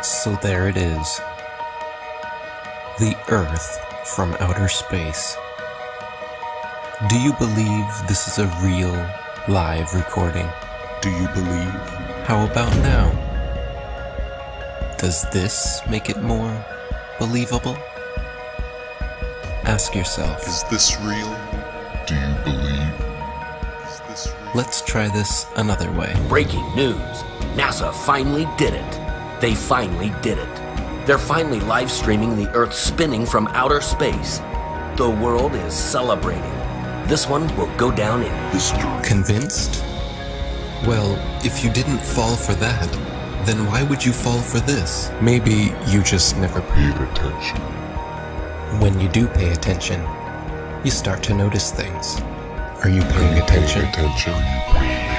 So there it is. The Earth from outer space. Do you believe this is a real, live recording? Do you believe? How about now? Does this make it more believable? Ask yourself. Is this real? Do you believe? Is this real? Let's try this another way. Breaking news. NASA finally did it. They finally did it. They're finally live streaming the Earth spinning from outer space. The world is celebrating. This one will go down in history. Convinced? Well, if you didn't fall for that, then why would you fall for this? Maybe you just never Paid attention. When you do pay attention, you start to notice things. Are you paying attention? Paying attention. Are you paying attention?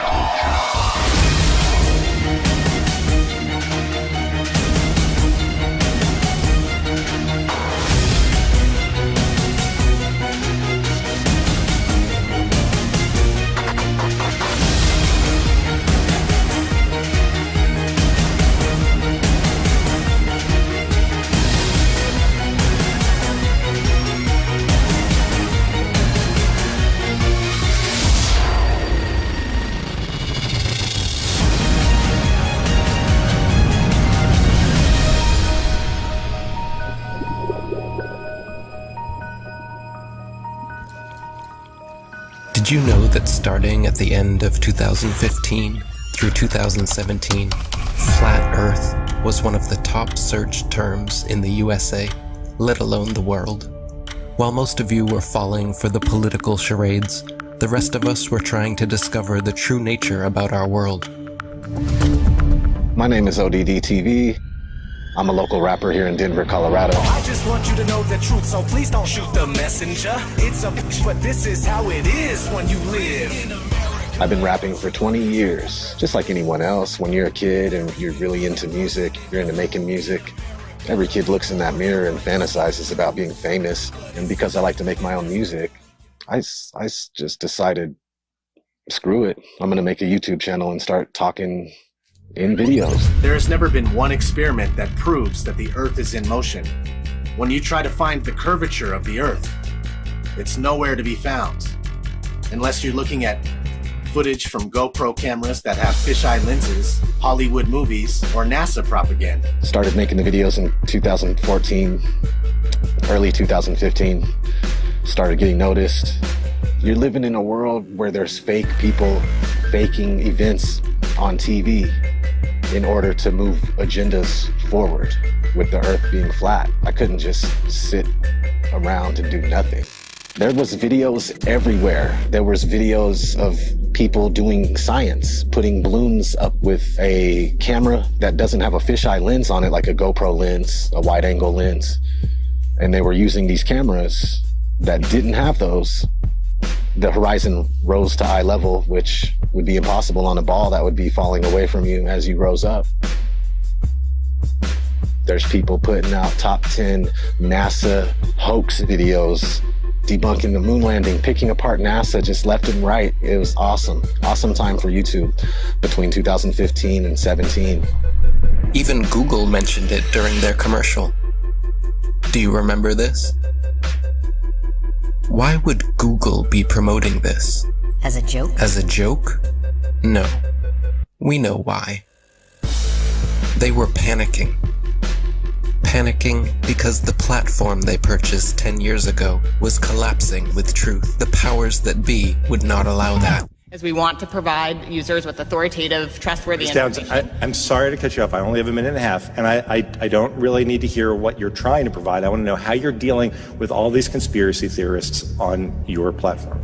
Did you know that starting at the end of 2015 through 2017, Flat Earth was one of the top searched terms in the USA, let alone the world? While most of you were falling for the political charades, the rest of us were trying to discover the true nature about our world. My name is ODD-TV. I'm a local rapper here in Denver, Colorado. I just want you to know the truth, so please don't shoot the messenger. It's a bitch, but this is how it is when you live. I've been rapping for 20 years, just like anyone else. When you're a kid and you're really into music, you're into making music, every kid looks in that mirror and fantasizes about being famous. And because I like to make my own music, I just decided, screw it. I'm gonna make a YouTube channel and start talking in videos. There has never been one experiment that proves that the Earth is in motion. When you try to find the curvature of the Earth, it's nowhere to be found. Unless you're looking at footage from GoPro cameras that have fisheye lenses, Hollywood movies, or NASA propaganda. Started making the videos in 2014, early 2015. Started getting noticed. You're living in a world where there's fake people faking events on TV in order to move agendas forward. With the Earth being flat, I couldn't just sit around and do nothing. There was videos everywhere. There was videos of people doing science, putting balloons up with a camera that doesn't have a fisheye lens on it, like a GoPro lens, a wide angle lens. And they were using these cameras that didn't have those. The horizon rose to eye level, which would be impossible on a ball that would be falling away from you as you rose up. There's people putting out top 10 NASA hoax videos, debunking the moon landing, picking apart NASA just left and right. It was awesome. Awesome time for YouTube between 2015 and 17. Even Google mentioned it during their commercial. Do you remember this? Why would Google be promoting this? As a joke? As a joke? No. We know why. They were panicking. Panicking because the platform they purchased 10 years ago was collapsing with truth. The powers that be would not allow that. As we want to provide users with authoritative, trustworthy information. I'm sorry to cut you off. I only have a minute and a half, and I don't really need to hear what you're trying to provide. I want to know how you're dealing with all these conspiracy theorists on your platform.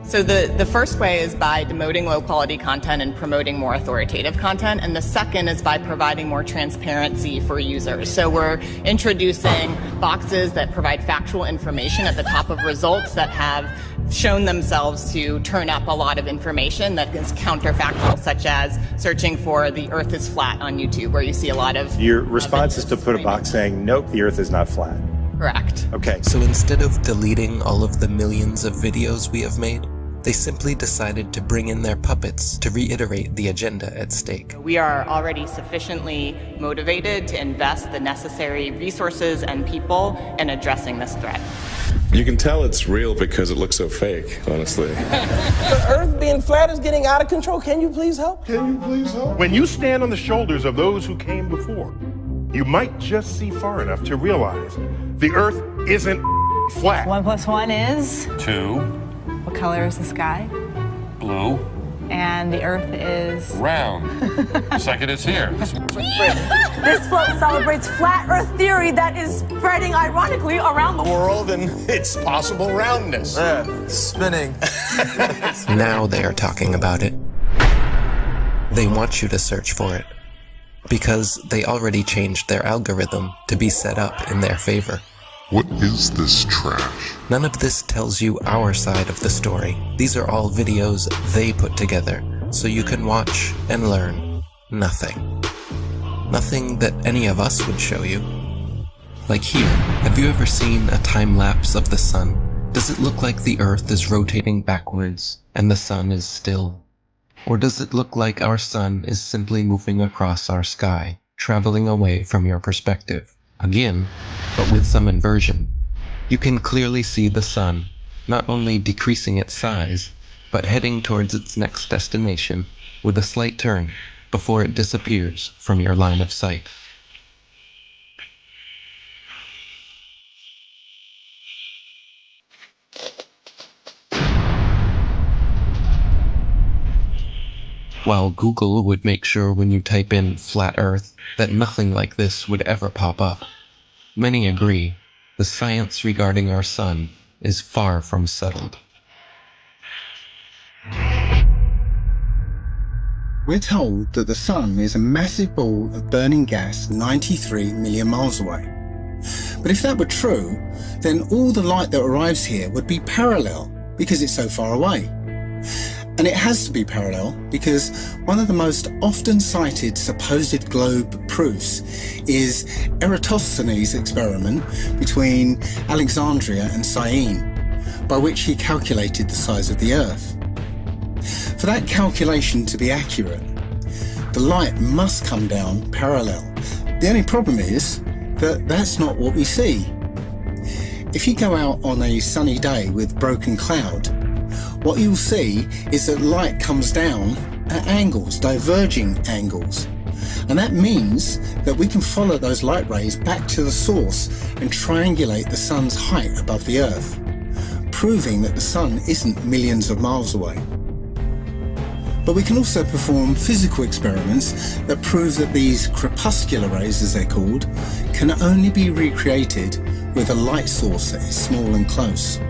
So the first way is by demoting low-quality content and promoting more authoritative content, and the second is by providing more transparency for users. So we're introducing boxes that provide factual information at the top of results that have shown themselves to turn up a lot of information that is counterfactual, such as searching for the Earth is flat on YouTube, where you see a lot of... Your response is to put a box saying, nope, the Earth is not flat. Correct. Okay. So instead of deleting all of the millions of videos we have made, They simply decided to bring in their puppets to reiterate the agenda at stake. We are already sufficiently motivated to invest the necessary resources and people in addressing this threat. You can tell it's real because it looks so fake, honestly. The Earth being flat is getting out of control. Can you please help? When you stand on the shoulders of those who came before, you might just see far enough to realize the Earth isn't flat. 1 + 1 is? 2. What color is the sky? Blue. And the Earth is? Round. Just like it is here. This float celebrates flat Earth theory that is spreading ironically around the World and its possible roundness. Spinning. Now they are talking about it. They want you to search for it, because they already changed their algorithm to be set up in their favor. What is this trash? None of this tells you our side of the story. These are all videos they put together, so you can watch and learn nothing. Nothing that any of us would show you. Like here, have you ever seen a time lapse of the sun? Does it look like the Earth is rotating backwards and the sun is still? Or does it look like our sun is simply moving across our sky, traveling away from your perspective? Again, but with some inversion. You can clearly see the sun, not only decreasing its size, but heading towards its next destination with a slight turn before it disappears from your line of sight. While Google would make sure when you type in flat Earth that nothing like this would ever pop up, many agree the science regarding our sun is far from settled. We're told that the sun is a massive ball of burning gas 93 million miles away. But if that were true, then all the light that arrives here would be parallel because it's so far away. And it has to be parallel because one of the most often cited supposed globe proofs is Eratosthenes' experiment between Alexandria and Syene, by which he calculated the size of the Earth. For that calculation to be accurate, the light must come down parallel. The only problem is that that's not what we see. If you go out on a sunny day with broken cloud, what you'll see is that light comes down at angles, diverging angles. And that means that we can follow those light rays back to the source and triangulate the sun's height above the Earth, proving that the sun isn't millions of miles away. But we can also perform physical experiments that prove that these crepuscular rays, as they're called, can only be recreated with a light source that is small and close.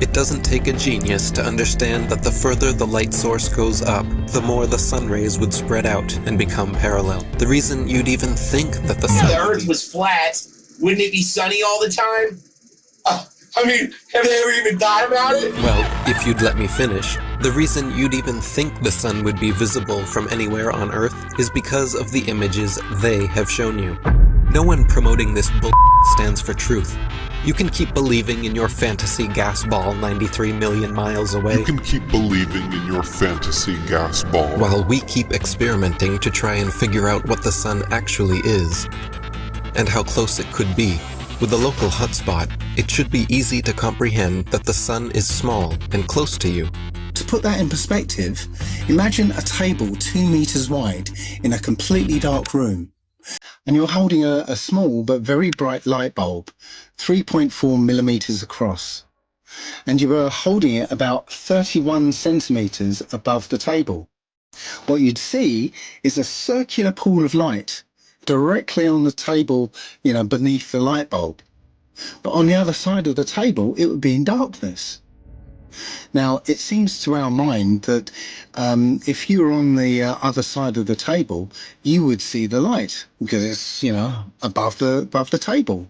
It doesn't take a genius to understand that the further the light source goes up, the more the sun rays would spread out and become parallel. The reason you'd even think that the sun... If the Earth was flat, wouldn't it be sunny all the time? I mean, have they ever even thought about it? Well, if you'd let me finish, the reason you'd even think the sun would be visible from anywhere on Earth is because of the images they have shown you. No one promoting this bull stands for truth. You can keep believing in your fantasy gas ball 93 million miles away. You can keep believing in your fantasy gas ball. While we keep experimenting to try and figure out what the sun actually is, and how close it could be. With a local hotspot, it should be easy to comprehend that the sun is small and close to you. To put that in perspective, imagine a table 2 meters wide in a completely dark room. And you're holding a small but very bright light bulb, 3.4 millimeters across. And you are holding it about 31 centimeters above the table. What you'd see is a circular pool of light directly on the table, beneath the light bulb. But on the other side of the table, it would be in darkness. Now, it seems to our mind that if you were on the other side of the table, you would see the light because it's, above the table.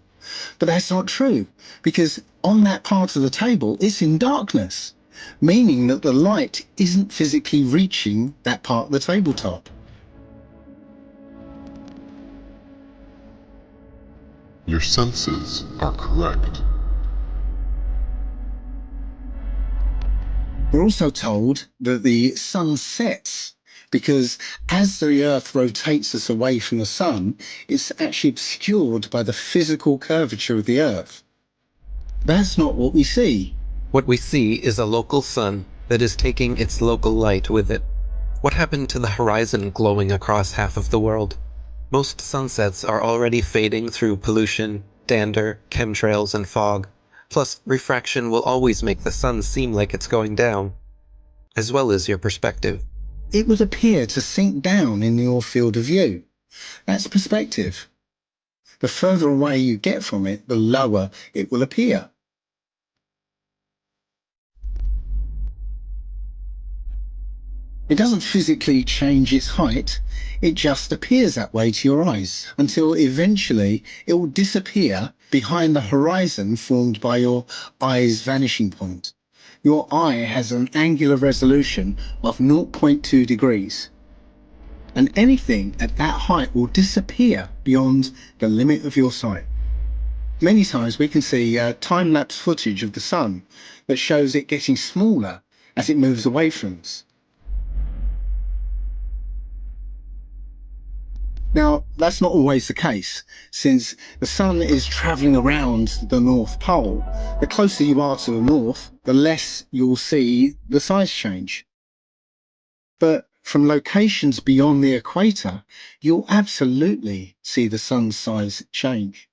But that's not true, because on that part of the table, it's in darkness, meaning that the light isn't physically reaching that part of the tabletop. Your senses are correct. We're also told that the sun sets because as the Earth rotates us away from the sun, it's actually obscured by the physical curvature of the Earth. That's not what we see. What we see is a local sun that is taking its local light with it. What happened to the horizon glowing across half of the world? Most sunsets are already fading through pollution, dander, chemtrails, and fog. Plus, refraction will always make the sun seem like it's going down, as well as your perspective. It would appear to sink down in your field of view. That's perspective. The further away you get from it, the lower it will appear. It doesn't physically change its height, it just appears that way to your eyes, until eventually it will disappear behind the horizon formed by your eye's vanishing point. Your eye has an angular resolution of 0.2 degrees. And anything at that height will disappear beyond the limit of your sight. Many times we can see time-lapse footage of the sun that shows it getting smaller as it moves away from us. Now, that's not always the case, since the sun is travelling around the North Pole. The closer you are to the north, the less you'll see the size change. But from locations beyond the equator, you'll absolutely see the sun's size change.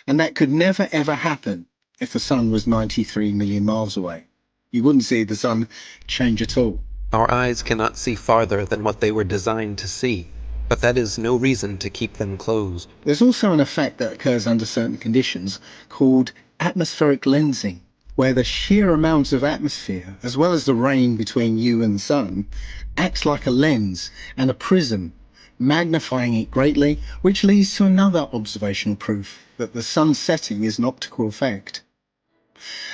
And that could never ever happen if the sun was 93 million miles away. You wouldn't see the sun change at all. Our eyes cannot see farther than what they were designed to see, but that is no reason to keep them closed. There's also an effect that occurs under certain conditions called atmospheric lensing, where the sheer amount of atmosphere, as well as the rain between you and the sun, acts like a lens and a prism, magnifying it greatly, which leads to another observational proof that the sun setting is an optical effect.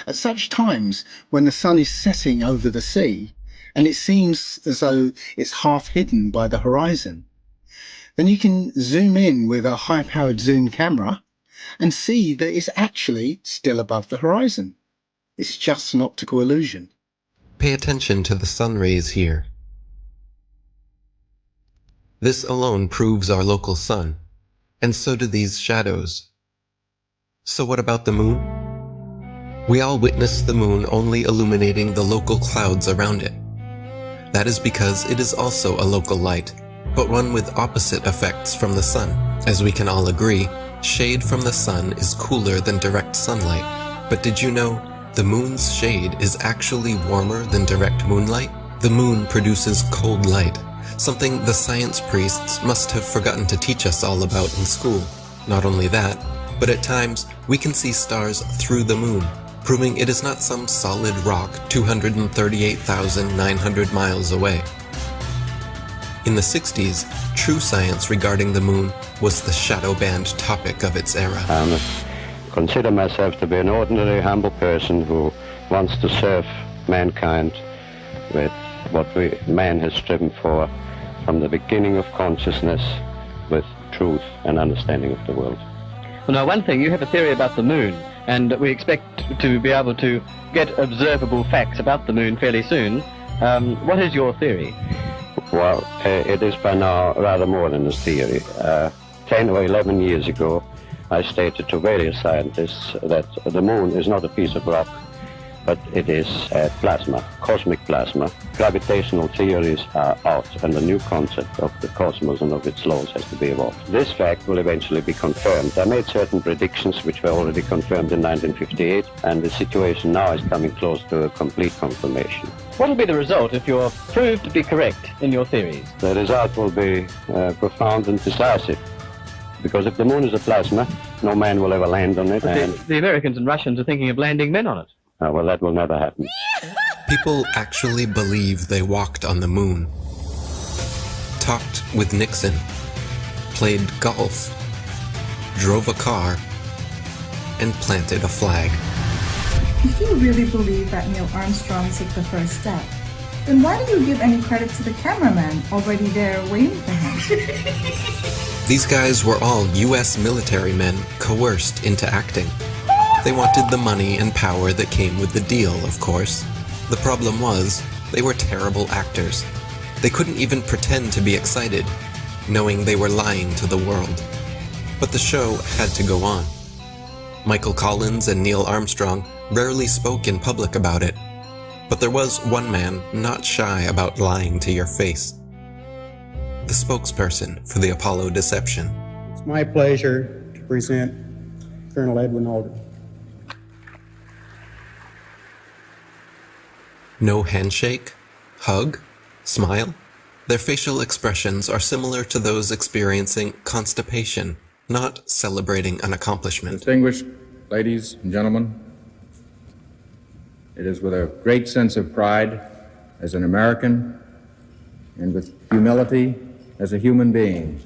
At such times, when the sun is setting over the sea, and it seems as though it's half hidden by the horizon, then you can zoom in with a high-powered zoom camera and see that it's actually still above the horizon. It's just an optical illusion. Pay attention to the sun rays here. This alone proves our local sun, and so do these shadows. So what about the moon? We all witness the moon only illuminating the local clouds around it. That is because it is also a local light, but one with opposite effects from the sun. As we can all agree, shade from the sun is cooler than direct sunlight. But did you know the moon's shade is actually warmer than direct moonlight? The moon produces cold light, something the science priests must have forgotten to teach us all about in school. Not only that, but at times we can see stars through the moon, proving it is not some solid rock 238,900 miles away. In the 60s, true science regarding the moon was the shadow band topic of its era. I consider myself to be an ordinary, humble person who wants to serve mankind with what man has striven for from the beginning of consciousness, with truth and understanding of the world. Well, now, one thing, you have a theory about the moon, and we expect to be able to get observable facts about the moon fairly soon. What is your theory? Well, it is by now rather more than a theory. 10 or 11 years ago, I stated to various scientists that the moon is not a piece of rock, but it is plasma, cosmic plasma. Gravitational theories are out, and a new concept of the cosmos and of its laws has to be evolved. This fact will eventually be confirmed. I made certain predictions which were already confirmed in 1958, and the situation now is coming close to a complete confirmation. What will be the result if you're proved to be correct in your theories? The result will be profound and decisive. Because if the moon is a plasma, no man will ever land on it. And the Americans and Russians are thinking of landing men on it. Well, that will never happen. People actually believe they walked on the moon, talked with Nixon, played golf, drove a car, and planted a flag. If you really believe that Neil Armstrong took the first step, then why do you give any credit to the cameraman already there waiting for him? These guys were all US military men coerced into acting. They wanted the money and power that came with the deal, of course. The problem was, they were terrible actors. They couldn't even pretend to be excited, knowing they were lying to the world. But the show had to go on. Michael Collins and Neil Armstrong rarely spoke in public about it, but there was one man not shy about lying to your face. The spokesperson for the Apollo deception. It's my pleasure to present Colonel Edwin Aldrin. No handshake, hug, smile. Their facial expressions are similar to those experiencing constipation, not celebrating an accomplishment. Distinguished ladies and gentlemen, it is with a great sense of pride as an American and with humility as a human being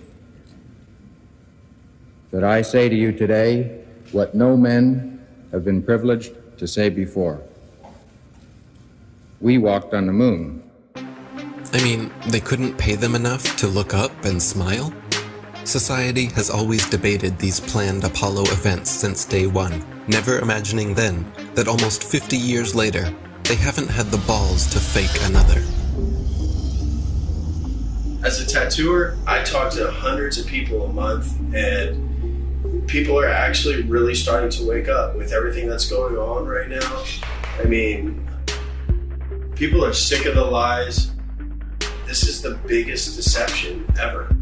that I say to you today what no men have been privileged to say before. We walked on the moon. I mean, they couldn't pay them enough to look up and smile? Society has always debated these planned Apollo events since day one, never imagining then that almost 50 years later, they haven't had the balls to fake another. As a tattooer, I talk to hundreds of people a month, and people are actually really starting to wake up with everything that's going on right now. I mean, people are sick of the lies. This is the biggest deception ever.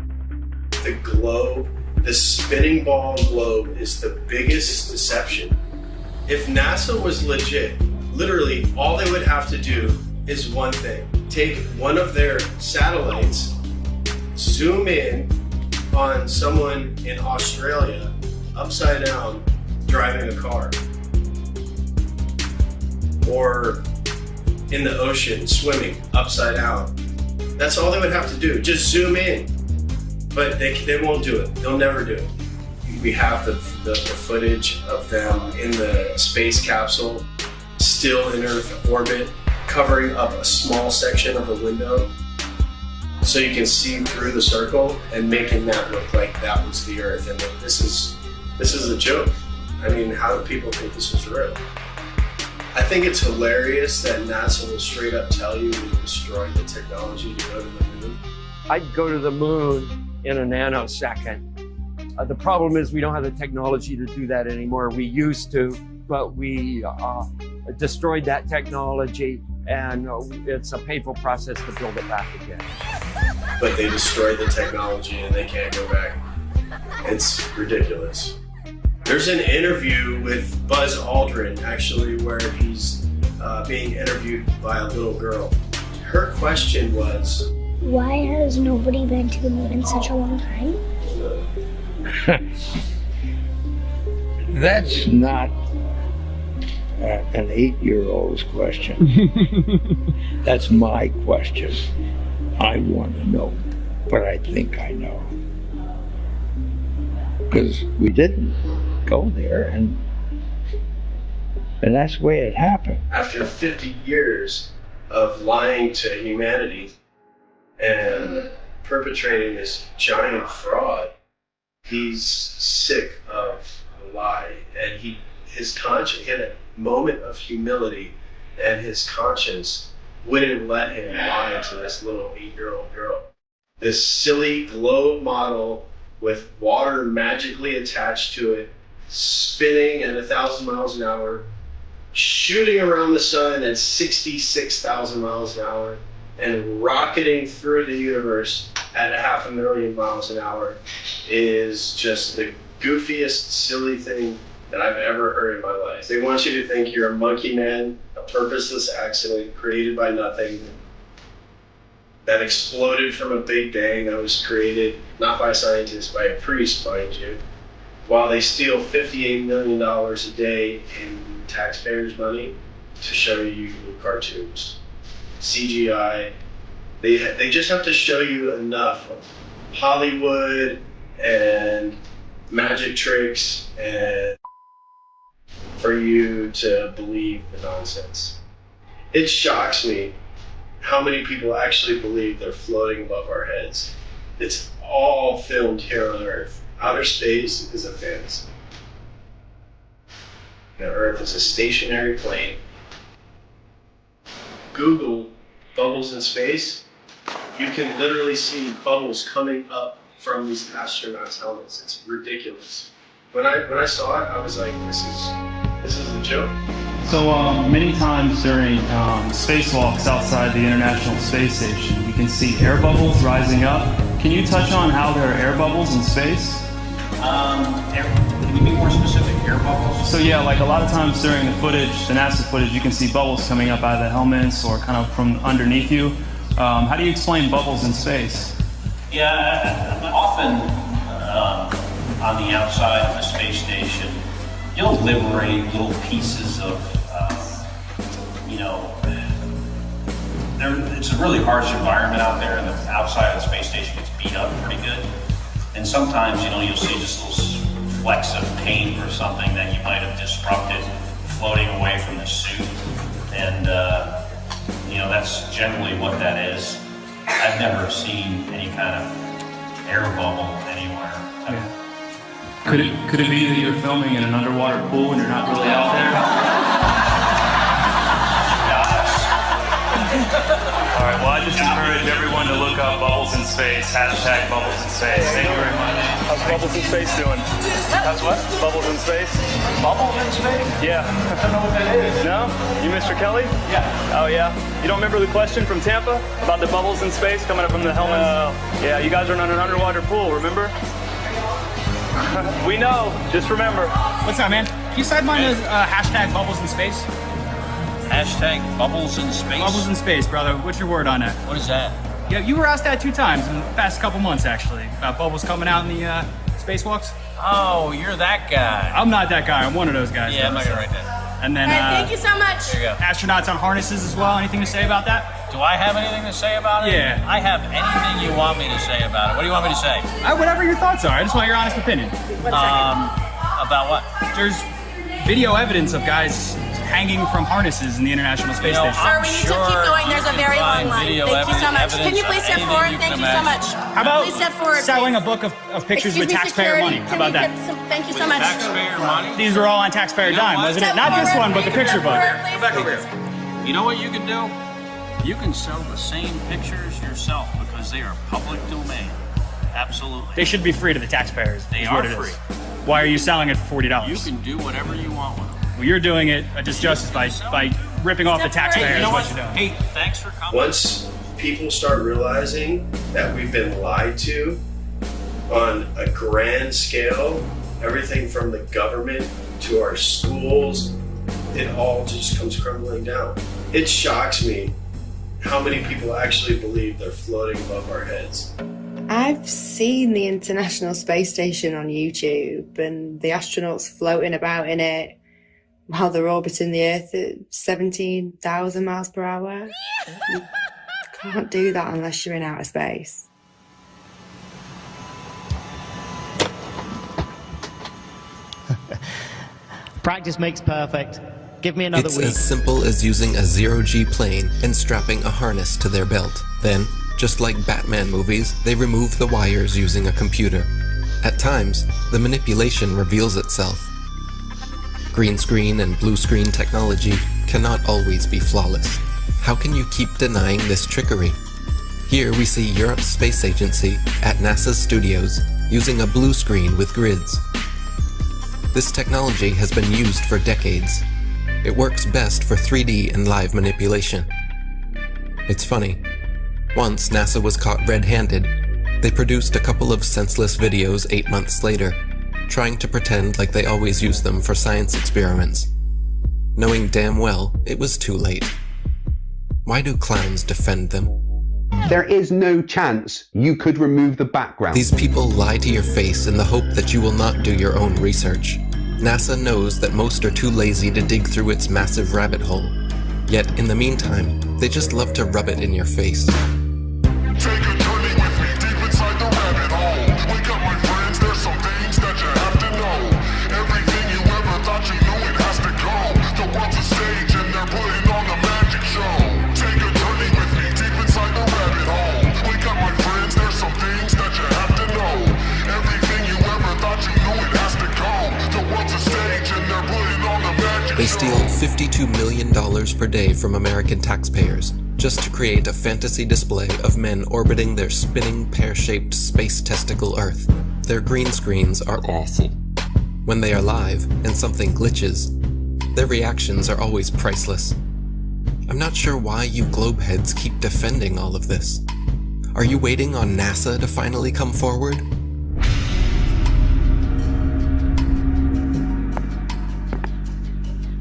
The globe, the spinning ball globe, is the biggest deception. If NASA was legit, literally all they would have to do is one thing. Take one of their satellites, zoom in on someone in Australia, upside down, driving a car. Or in the ocean, swimming, upside down. That's all they would have to do, just zoom in. But they won't do it. They'll never do it. We have the footage of them in the space capsule, still in Earth orbit, covering up a small section of the window so you can see through the circle and making that look like that was the Earth. And that this is a joke. I mean, how do people think this is real? I think it's hilarious that NASA will straight up tell you we destroyed the technology to go to the moon. I'd go to the moon in a nanosecond. The problem is we don't have the technology to do that anymore. We used to, but we destroyed that technology, and it's a painful process to build it back again. But they destroyed the technology and they can't go back. It's ridiculous. There's an interview with Buzz Aldrin, actually, where he's being interviewed by a little girl. Her question was, why has nobody been to the moon in such a long time? That's not an 8-year-old's question. That's my question. I want to know, but I think I know. Because we didn't go there, and that's the way it happened. After 50 years of lying to humanity and perpetrating this giant fraud, he's sick of the lie, and his conscience, he had a moment of humility, and his conscience wouldn't let him lie to this little 8-year-old girl. This silly globe model with water magically attached to it, spinning at 1,000 miles an hour, shooting around the sun at 66,000 miles an hour, and rocketing through the universe at 500,000 miles an hour is just the goofiest, silly thing that I've ever heard in my life. They want you to think you're a monkey man, a purposeless accident created by nothing, that exploded from a big bang that was created not by scientists, by a priest, mind you, while they steal $58 million a day in taxpayers' money to show you cartoons. CGI, they just have to show you enough of Hollywood and magic tricks and for you to believe the nonsense. It shocks me how many people actually believe they're floating above our heads. It's all filmed here on Earth. Outer space is a fantasy. The Earth is a stationary plane. Google bubbles in space, you can literally see bubbles coming up from these astronauts' helmets. It's ridiculous. When I saw it, I was like, this is a joke. So many times during spacewalks outside the International Space Station, you can see air bubbles rising up. Can you touch on how there are air bubbles in space? Can you be more specific? Air bubbles? So yeah, like a lot of times during the footage, the NASA footage, you can see bubbles coming up out of the helmets or kind of from underneath you. How do you explain bubbles in space? Yeah, often on the outside of the space station, you'll liberate little pieces of, it's a really harsh environment out there, and the outside of the space station gets beat up pretty good. And sometimes, you'll see just little flecks of paint or something that you might have disrupted floating away from the suit. And, that's generally what that is. I've never seen any kind of air bubble anywhere. Could it be that you're filming in an underwater pool and you're not really out there? All right, well, I just encourage everyone to look up Bubbles in Space, hashtag Bubbles in Space. Thank you very much. How's Bubbles in Space doing? How's what? Bubbles in Space? Bubbles in space? Yeah. I don't know what that is. No? You Mr. Kelly? Yeah. Oh, yeah? You don't remember the question from Tampa about the bubbles in space coming up from the helmets? Yeah, you guys are in an underwater pool, remember? We know. Just remember. What's up, man? Can you sideline us hashtag Bubbles in Space? Hashtag bubbles in space? Bubbles in Space, brother. What's your word on that? What is that? Yeah, you were asked that 2 times in the past couple months, actually, about bubbles coming out in the spacewalks. Oh, you're that guy. I'm not that guy. I'm one of those guys. Yeah, I'm not gonna write that. And then, thank you so much. There you go. Astronauts on harnesses as well. Anything to say about that? Do I have anything to say about it? Yeah. I have anything you want me to say about it. What do you want me to say? Whatever your thoughts are. I just want your honest opinion. About what? There's video evidence of guys hanging from harnesses in the International Space Station. Sir, we need to keep going. There's a very long line. Thank you so much. Can you please step forward? Thank you so much. How about please step forward, selling a book of pictures with taxpayer money? How about that? Thank you so much. Taxpayer money? These were all on taxpayer dime, wasn't it? Not this one, but the picture book. Come back over here. You know what you can do? You can sell the same pictures yourself because they are public domain. Absolutely. They should be free to the taxpayers. They are free. Why are you selling it for $40? You can do whatever you want with them. Well, you're doing it a disjustice by ripping off the taxpayers. You know what you're doing. Hey, thanks for coming. Once people start realizing that we've been lied to on a grand scale, everything from the government to our schools, it all just comes crumbling down. It shocks me how many people actually believe they're floating above our heads. I've seen the International Space Station on YouTube and the astronauts floating about in it while they're orbiting the Earth at 17,000 miles per hour. You can't do that unless you're in outer space. Practice makes perfect. Give me another It's week. as simple as using a zero-G plane and strapping a harness to their belt. Then, just like Batman movies, they remove the wires using a computer. At times, the manipulation reveals itself. Green screen and blue screen technology cannot always be flawless. How can you keep denying this trickery? Here we see Europe's space agency at NASA's studios using a blue screen with grids. This technology has been used for decades. It works best for 3D and live manipulation. It's funny. Once NASA was caught red-handed, they produced a couple of senseless videos 8 months later, trying to pretend like they always use them for science experiments, knowing damn well it was too late. Why do clowns defend them? There is no chance you could remove the background. These people lie to your face in the hope that you will not do your own research. NASA knows that most are too lazy to dig through its massive rabbit hole. Yet, in the meantime, they just love to rub it in your face. Take a journey with me deep inside the rabbit hole. Wake up, my friends, there's some things that you have to know. Everything you ever thought you knew, it has to go. The world's a stage and they're putting on the magic show. Take a journey with me deep inside the rabbit hole. Wake up, my friends, there's some things that you have to know. Everything you ever thought you knew, it has to go. The world's a stage and they're putting on the magic show. They steal $52 million per day from American taxpayers just to create a fantasy display of men orbiting their spinning pear-shaped space testicle Earth. Their green screens are awful. When they are live and something glitches, their reactions are always priceless. I'm not sure why you globeheads keep defending all of this. Are you waiting on NASA to finally come forward?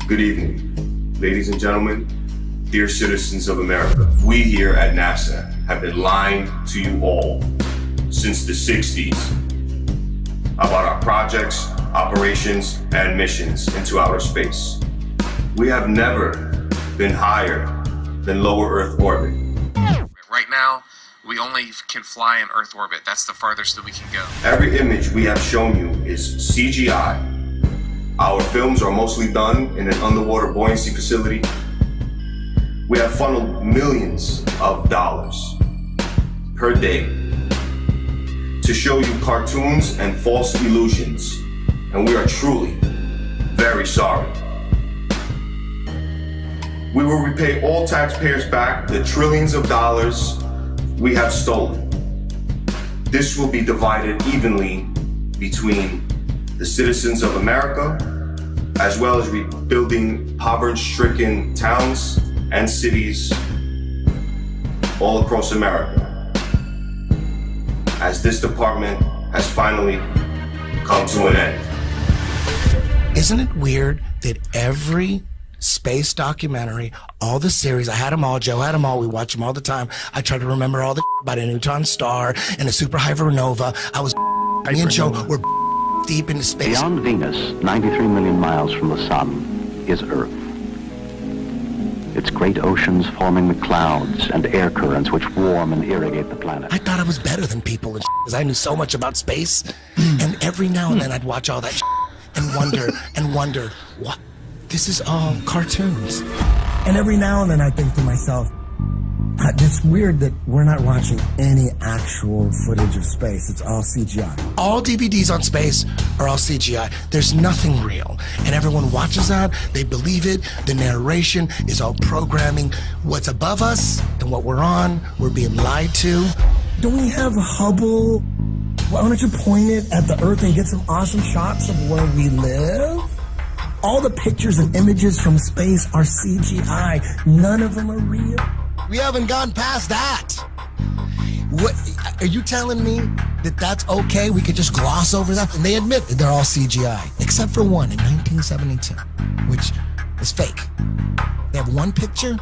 Good evening, ladies and gentlemen, dear citizens of America. We here at NASA have been lying to you all since the 60s about our projects, operations, and missions into outer space. We have never been higher than lower Earth orbit. Right now, we only can fly in Earth orbit. That's the farthest that we can go. Every image we have shown you is CGI. Our films are mostly done in an underwater buoyancy facility. We have funneled millions of dollars per day to show you cartoons and false illusions, and we are truly very sorry. We will repay all taxpayers back the trillions of dollars we have stolen. This will be divided evenly between the citizens of America, as well as rebuilding poverty-stricken towns and cities all across America, as this department has finally come to an end. Isn't it weird that every space documentary, all the series, I had them all, Joe had them all, we watch them all the time. I try to remember all the about a neutron star and a superhypernova. Me and Joe were deep into space. Beyond Venus, 93 million miles from the sun, is Earth. Its great oceans forming the clouds and air currents which warm and irrigate the planet. I thought I was better than people because I knew so much about space. And every now and then I'd watch all that and wonder, what? This is all cartoons. And every now and then I think to myself, it's weird that we're not watching any actual footage of space. It's all CGI. All DVDs on space are all CGI. There's nothing real. And everyone watches that. They believe it. The narration is all programming. What's above us and what we're on, we're being lied to. Don't we have Hubble? Why don't you point it at the Earth and get some awesome shots of where we live? All the pictures and images from space are CGI. None of them are real. We haven't gone past that. What, are you telling me that that's okay? We could just gloss over that? And they admit that they're all CGI, except for one in 1972, which is fake. They have one picture.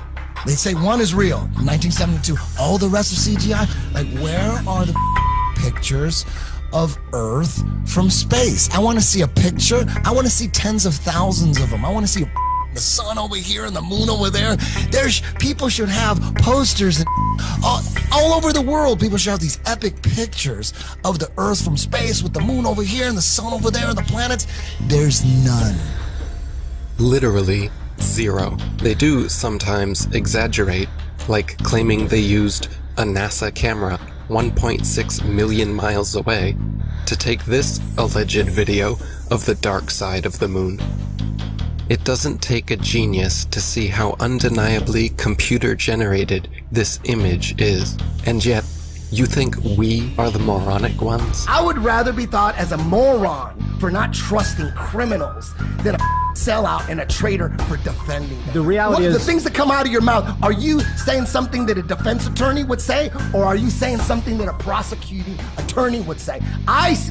They say one is real, 1972. All the rest are CGI. Like, where are the pictures of Earth from space? I want to see a picture. I want to see tens of thousands of them. I want to see the sun over here and the moon over there. People should have posters and all over the world. People should have these epic pictures of the Earth from space with the moon over here and the sun over there and the planets. There's none. Literally zero. They do sometimes exaggerate, like claiming they used a NASA camera 1.6 million miles away to take this alleged video of the dark side of the moon. It doesn't take a genius to see how undeniably computer-generated this image is, and yet you think we are the moronic ones? I would rather be thought as a moron for not trusting criminals than a sellout and a traitor for defending them. The reality is... The things that come out of your mouth, are you saying something that a defense attorney would say, or are you saying something that a prosecuting attorney would say?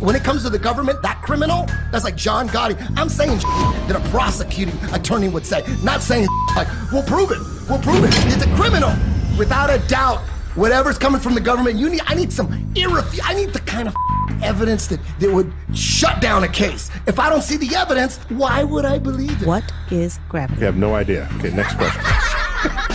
When it comes to the government, that criminal, that's like John Gotti, I'm saying that a prosecuting attorney would say, not saying like, we'll prove it, it's a criminal. Without a doubt, whatever's coming from the government, I need the kind of evidence that would shut down a case. If I don't see the evidence, why would I believe it? What is gravity? You have no idea. Okay, next question.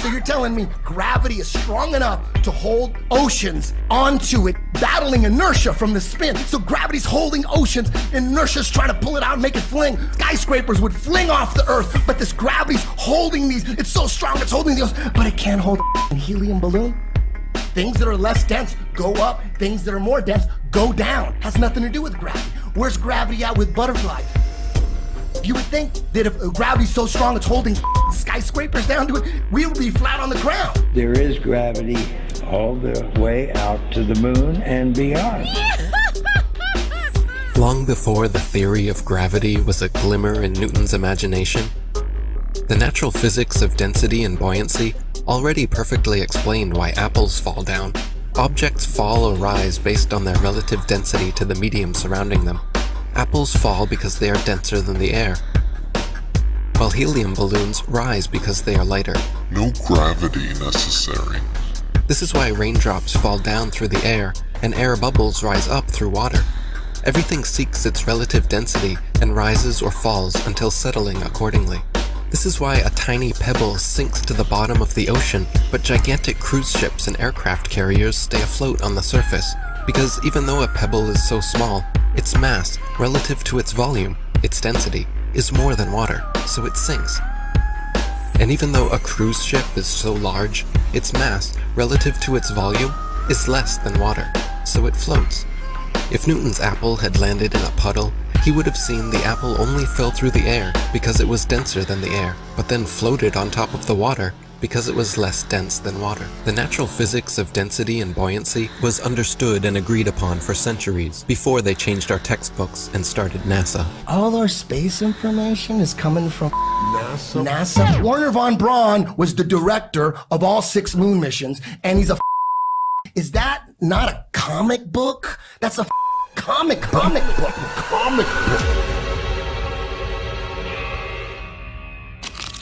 So you're telling me gravity is strong enough to hold oceans onto it, battling inertia from the spin. So gravity's holding oceans, and inertia's trying to pull it out and make it fling. Skyscrapers would fling off the Earth, but this gravity's holding these. It's so strong, it's holding the ocean, but it can't hold a helium balloon. Things that are less dense go up, things that are more dense go down. Has nothing to do with gravity. Where's gravity at with butterflies? You would think that if gravity's so strong it's holding skyscrapers down to it, we would be flat on the ground. There is gravity all the way out to the moon and beyond. Long before the theory of gravity was a glimmer in Newton's imagination, the natural physics of density and buoyancy already perfectly explained why apples fall down. Objects fall or rise based on their relative density to the medium surrounding them. Apples fall because they are denser than the air, while helium balloons rise because they are lighter. No gravity necessary. This is why raindrops fall down through the air and air bubbles rise up through water. Everything seeks its relative density and rises or falls until settling accordingly. This is why a tiny pebble sinks to the bottom of the ocean, but gigantic cruise ships and aircraft carriers stay afloat on the surface, because even though a pebble is so small, its mass, relative to its volume, its density, is more than water, so it sinks. And even though a cruise ship is so large, its mass, relative to its volume, is less than water, so it floats. If Newton's apple had landed in a puddle, he would have seen the apple only fell through the air because it was denser than the air, but then floated on top of the water because it was less dense than water. The natural physics of density and buoyancy was understood and agreed upon for centuries before they changed our textbooks and started NASA. All our space information is coming from NASA. Werner von Braun was the director of all 6 moon missions, and he's a Is that not a comic book? That's a comic book.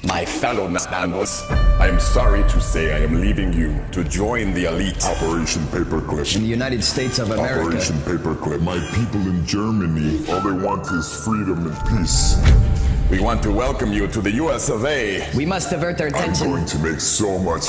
My fellow nanos, I am sorry to say I am leaving you to join the elite. Operation Paperclip. In the United States of America. Operation Paperclip. My people in Germany, all they want is freedom and peace. We want to welcome you to the US of A. We must divert their attention. I'm going to make so much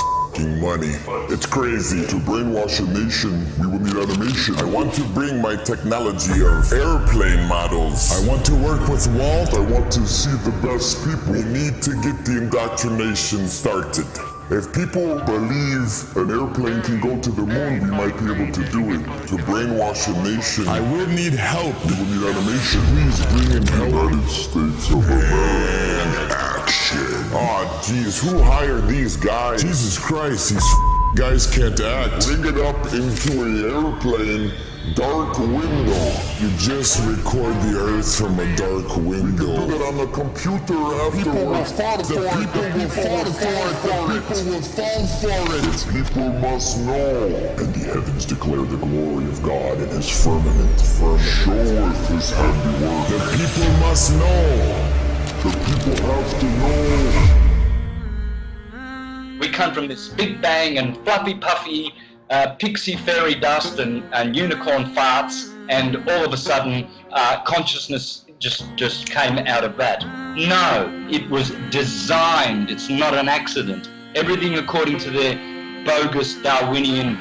money. It's crazy. To brainwash a nation, we will need animation. I want to bring my technology of airplane models. I want to work with Walt. I want to see the best people. We need to get the indoctrination started. If people believe an airplane can go to the moon, we might be able to do it. To brainwash a nation, I will need help. We will need animation. Please bring in help. United States of America. Action. Oh, geez, who hired these guys? Jesus Christ, these guys can't act. Bring it up into an airplane. Dark window. You just record the Earth from a dark window. We can do that on the computer afterwards. People will fall for it. People will fall for it. People must know. And the heavens declare the glory of God in His firmament. Showeth His handiwork. The people must know. The people have to know. We come from this big bang and fluffy puffy pixie fairy dust and unicorn farts, and all of a sudden consciousness just came out of that. No, it was designed. It's not an accident. Everything according to their bogus Darwinian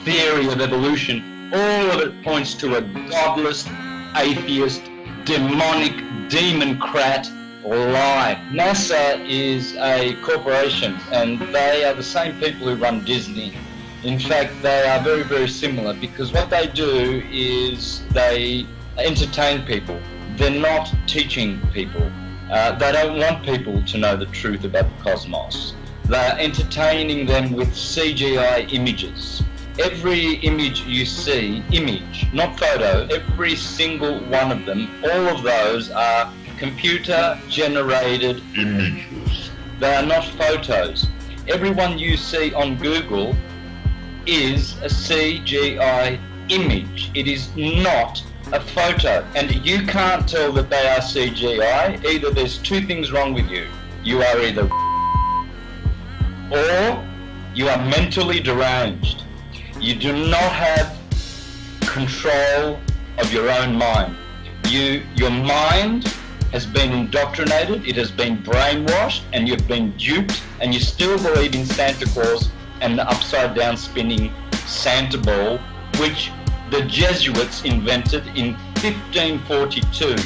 theory of evolution, all of it points to a godless, atheist, demonic, demon-crat lie. NASA is a corporation, and they are the same people who run Disney. In fact, they are very, very similar, because what they do is they entertain people. They're not teaching people. They don't want people to know the truth about the cosmos. They're entertaining them with CGI images. Every image you see, image, not photo, every single one of them, all of those are computer-generated images. They are not photos. Everyone you see on Google is a CGI image. It is not a photo. And you can't tell that they are CGI. Either there's two things wrong with you. You are either or you are mentally deranged. You do not have control of your own mind. Your mind has been indoctrinated, it has been brainwashed, and you've been duped, and you still believe in Santa Claus and the upside down spinning Santa ball, which the Jesuits invented in 1542.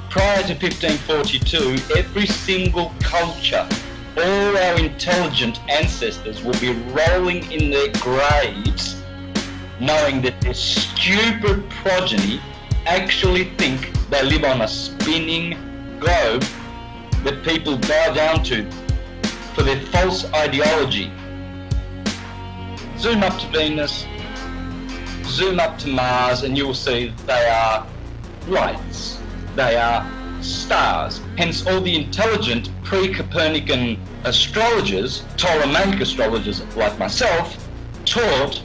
Prior to 1542, every single culture, all our intelligent ancestors will be rolling in their graves knowing that their stupid progeny actually think they live on a spinning globe that people bow down to for their false ideology. Zoom up to Venus, zoom up to Mars, and you will see they are lights. They are stars. Hence all the intelligent pre-Copernican astrologers, Ptolemaic astrologers like myself, taught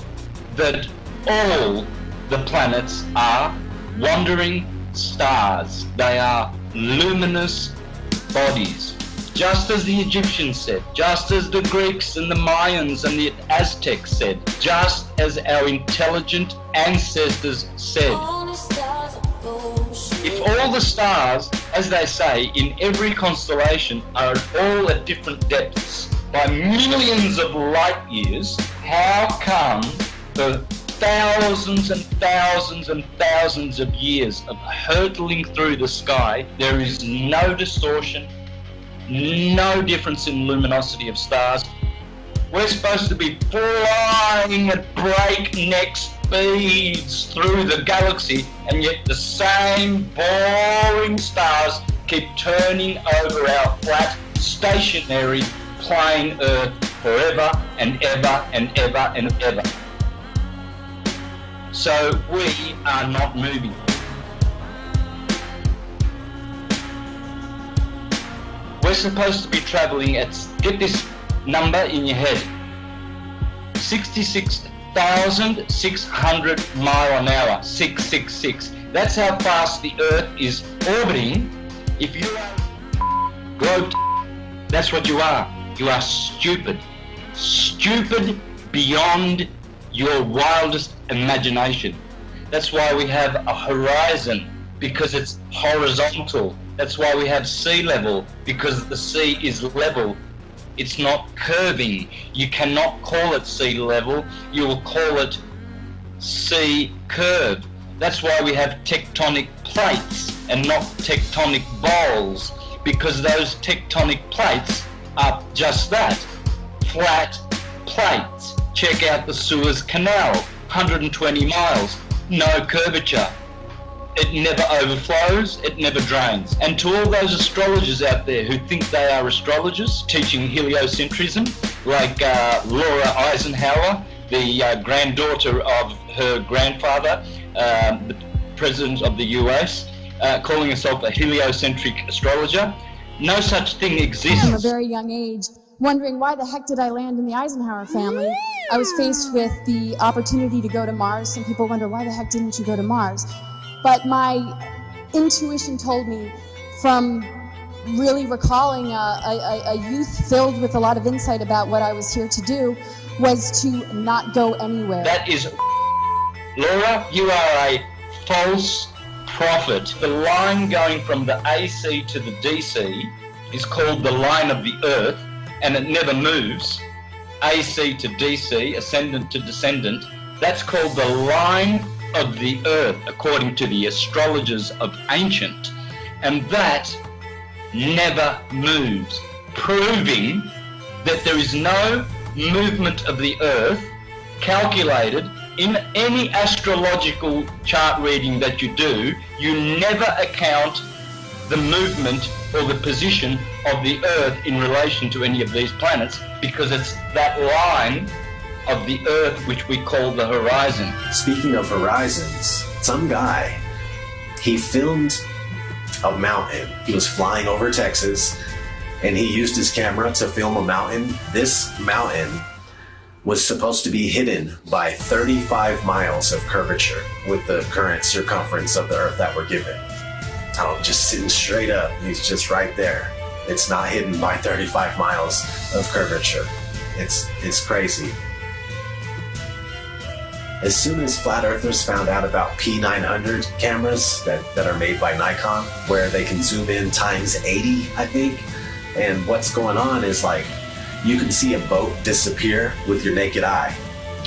that all the planets are wandering stars. They are luminous bodies. Just as the Egyptians said, just as the Greeks and the Mayans and the Aztecs said, just as our intelligent ancestors said. If all the stars, as they say, in every constellation are all at different depths by millions of light years, how come for thousands and thousands and thousands of years of hurtling through the sky, there is no distortion, no difference in luminosity of stars? We're supposed to be flying at breakneck speeds through the galaxy, and yet the same boring stars keep turning over our flat, stationary, plain Earth forever and ever and ever and ever. So we are not moving. We're supposed to be traveling at, get this number in your head, 66,600 mile an hour, 666. That's how fast the Earth is orbiting. If you are globe, that's what you are. You are stupid. Stupid beyond your wildest imagination. That's why we have a horizon, because it's horizontal. That's why we have sea level, because the sea is level. It's not curving. You cannot call it sea level. You will call it sea curve. That's why we have tectonic plates and not tectonic bowls, because those tectonic plates are just that, flat plates. Check out the Suez Canal, 120 miles, no curvature. It never overflows, it never drains. And to all those astrologers out there who think they are astrologers, teaching heliocentrism, like Laura Eisenhower, the granddaughter of her grandfather, the president of the US, calling herself a heliocentric astrologer. No such thing exists. From a very young age, wondering why the heck did I land in the Eisenhower family. I was faced with the opportunity to go to Mars. Some people wonder, why the heck didn't you go to Mars? But my intuition told me, from really recalling a youth filled with a lot of insight about what I was here to do, was to not go anywhere. That is, Laura, you are a false prophet. The line going from the AC to the DC is called the line of the Earth, and it never moves. AC to DC, ascendant to descendant, that's called the line of the Earth, according to the astrologers of ancient, and that never moves, proving that there is no movement of the Earth calculated in any astrological chart reading that you do. You never account the movement or the position of the Earth in relation to any of these planets, because it's that line of the Earth which we call the horizon. Speaking of horizons, some guy, he filmed a mountain. He was flying over Texas, and he used his camera to film a mountain. This mountain was supposed to be hidden by 35 miles of curvature with the current circumference of the Earth that we're given. Oh, just sitting straight up. He's just right there. It's not hidden by 35 miles of curvature. It's crazy. As soon as flat earthers found out about P900 cameras that are made by Nikon, where they can zoom in times 80, I think, and what's going on is, like, you can see a boat disappear with your naked eye,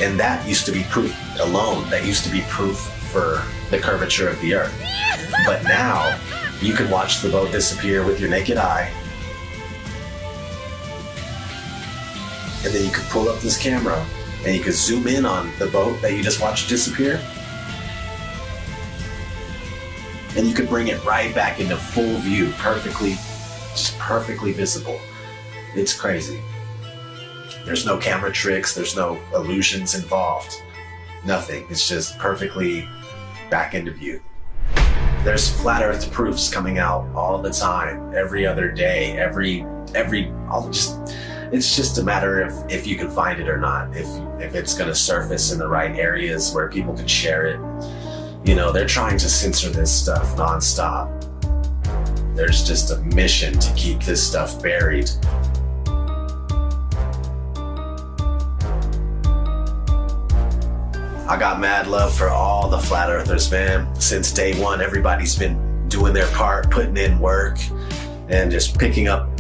and that used to be proof alone. That used to be proof for the curvature of the Earth. But now you can watch the boat disappear with your naked eye, and then you could pull up this camera and you could zoom in on the boat that you just watched disappear, and you could bring it right back into full view, perfectly perfectly visible. It's crazy. There's no camera tricks, there's no illusions involved. Nothing. It's just perfectly back into view. There's flat earth proofs coming out all the time, every other day, it's just a matter of if you can find it or not, if it's gonna surface in the right areas where people can share it. You know, they're trying to censor this stuff nonstop. There's just a mission to keep this stuff buried. I got mad love for all the flat earthers, man. Since day one, everybody's been doing their part, putting in work, and just picking up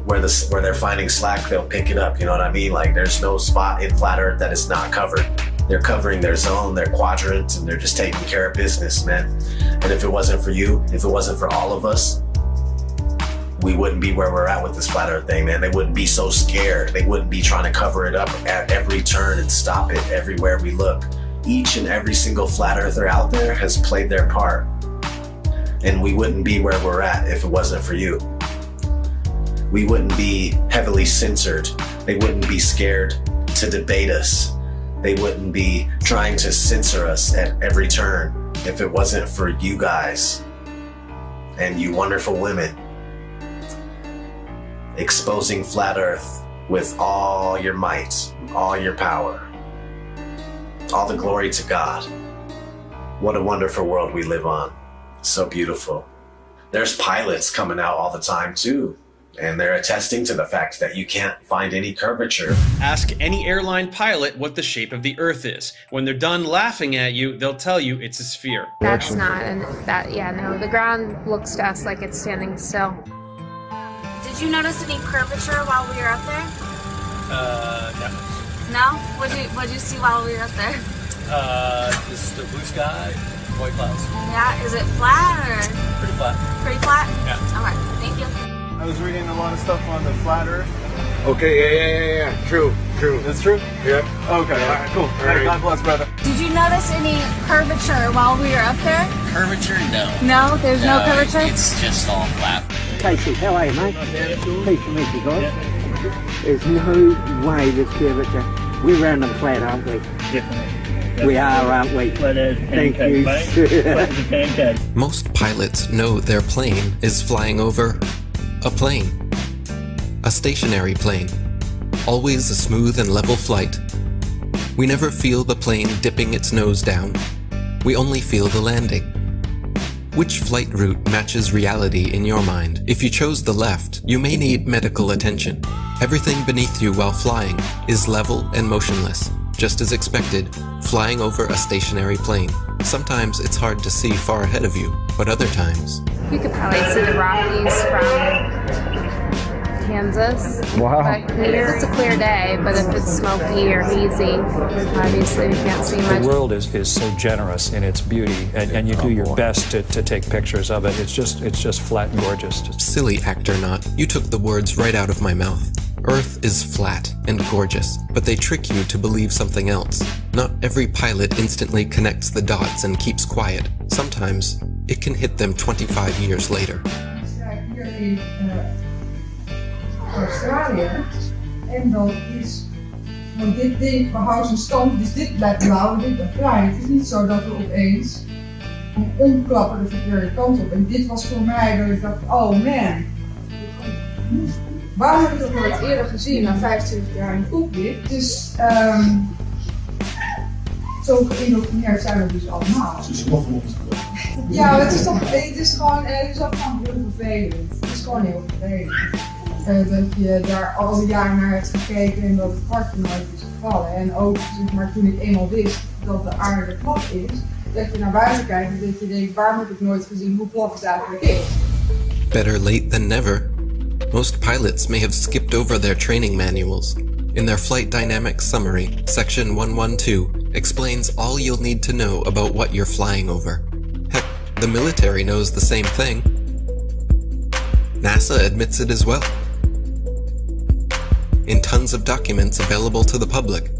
where they're finding slack, they'll pick it up, you know what I mean? Like, there's no spot in flat earth that is not covered. They're covering their zone, their quadrant, and they're just taking care of business, man. And if it wasn't for you, if it wasn't for all of us, we wouldn't be where we're at with this flat earth thing, man. They wouldn't be so scared. They wouldn't be trying to cover it up at every turn and stop it everywhere we look. Each and every single flat earther out there has played their part. And we wouldn't be where we're at if it wasn't for you. We wouldn't be heavily censored. They wouldn't be scared to debate us. They wouldn't be trying to censor us at every turn if it wasn't for you guys and you wonderful women exposing flat earth with all your might, all your power. All the glory to God. What a wonderful world we live on. So beautiful. There's pilots coming out all the time too, and they're attesting to the fact that you can't find any curvature. Ask any airline pilot what the shape of the Earth is. When they're done laughing at you, they'll tell you it's a sphere. That's not, and no, the ground looks to us like it's standing still. Did you notice any curvature while we were up there? No. No? What'd you see while we were up there? Just the blue sky, white clouds. Yeah, is it flat or? Pretty flat. Pretty flat? Yeah. All right, thank you. I was reading a lot of stuff on the flat earth. Okay, yeah. True. It's true? Yep. Okay, Yeah. all right, cool. All right. God bless, brother. Did you notice any curvature while we were up there? Curvature? No. No? There's no curvature? It's just all flat. Casey, how are you, mate? Pleased to meet you guys. There's no way there's curvature. We're round and flat, aren't we? Definitely. We are, aren't we? Thank you. Most pilots know their plane is flying over a plane. A stationary plane. Always a smooth and level flight. We never feel the plane dipping its nose down. We only feel the landing. Which flight route matches reality in your mind? If you chose the left, you may need medical attention. Everything beneath you while flying is level and motionless, just as expected, flying over a stationary plane. Sometimes it's hard to see far ahead of you, but other times... You could probably see the Rockies from Kansas. Wow. But here it's a clear day, but if it's smoky or hazy, obviously we can't see much. The world is so generous in its beauty, and you do your best to take pictures of it. It's just flat and gorgeous. Silly actor not, you took the words right out of my mouth. Earth is flat and gorgeous, but they trick you to believe something else. Not every pilot instantly connects the dots and keeps quiet. Sometimes it can hit them 25 years later. Australië. En dan is van dit ding, we houden zijn stand, dus dit blijft blauw en dit blijft bruin. Het is niet zo dat we opeens omklappen de verkeerde kant op. En dit was voor mij dat ik dacht, oh man. Waarom heb ik dat nooit eerder gezien na 25 jaar in cockpit? Dus zo geïndoctrineerd zijn we dus allemaal. Ja, het is gewoon heel vervelend. Het is gewoon heel vervelend. Dat je daar al die jaren naar hebt gekeken en dat het kwartje nooit is gevallen. En ook zeg maar, toen ik eenmaal wist dat de aarde plat is, dat je naar buiten kijkt en dat je denkt, waar heb ik nooit gezien hoe plat het eigenlijk is? Better late than never. Most pilots may have skipped over their training manuals. In their Flight Dynamics Summary, Section 112 explains all you'll need to know about what you're flying over. Heck, the military knows the same thing. NASA admits it as well. In tons of documents available to the public.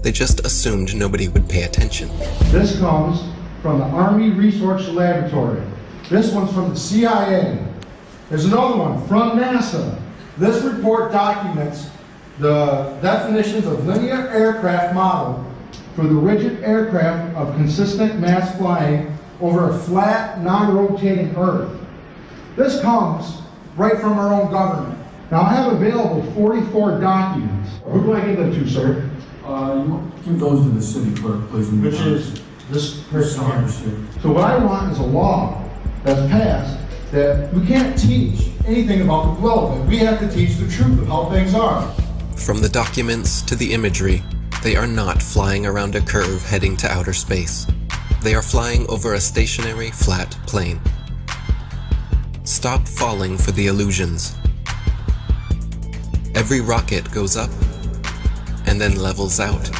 They just assumed nobody would pay attention. This comes from the Army Research Laboratory. This one's from the CIA. There's another one from NASA. This report documents the definitions of linear aircraft model for the rigid aircraft of consistent mass flying over a flat, non-rotating Earth. This comes right from our own government. Now I have available 44 documents. Who do I give them to, sir? You give those to the city clerk, please. Which is this person here. So what I want is a law that's passed that we can't teach anything about the globe, and we have to teach the truth of how things are. From the documents to the imagery, they are not flying around a curve heading to outer space. They are flying over a stationary, flat plane. Stop falling for the illusions. Every rocket goes up and then levels out.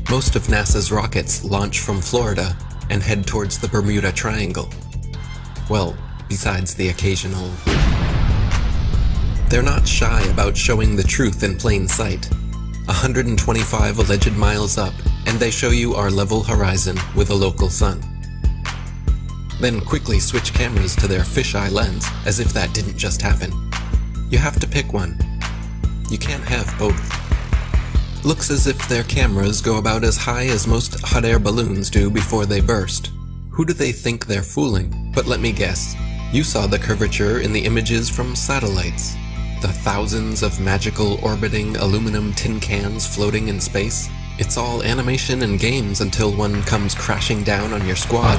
Most of NASA's rockets launch from Florida and head towards the Bermuda Triangle. Well, besides the occasional... They're not shy about showing the truth in plain sight. 125 alleged miles up, and they show you our level horizon with a local sun. Then quickly switch cameras to their fisheye lens, as if that didn't just happen. You have to pick one. You can't have both. Looks as if their cameras go about as high as most hot air balloons do before they burst. Who do they think they're fooling? But let me guess. You saw the curvature in the images from satellites. The thousands of magical orbiting aluminum tin cans floating in space. It's all animation and games until one comes crashing down on your squad.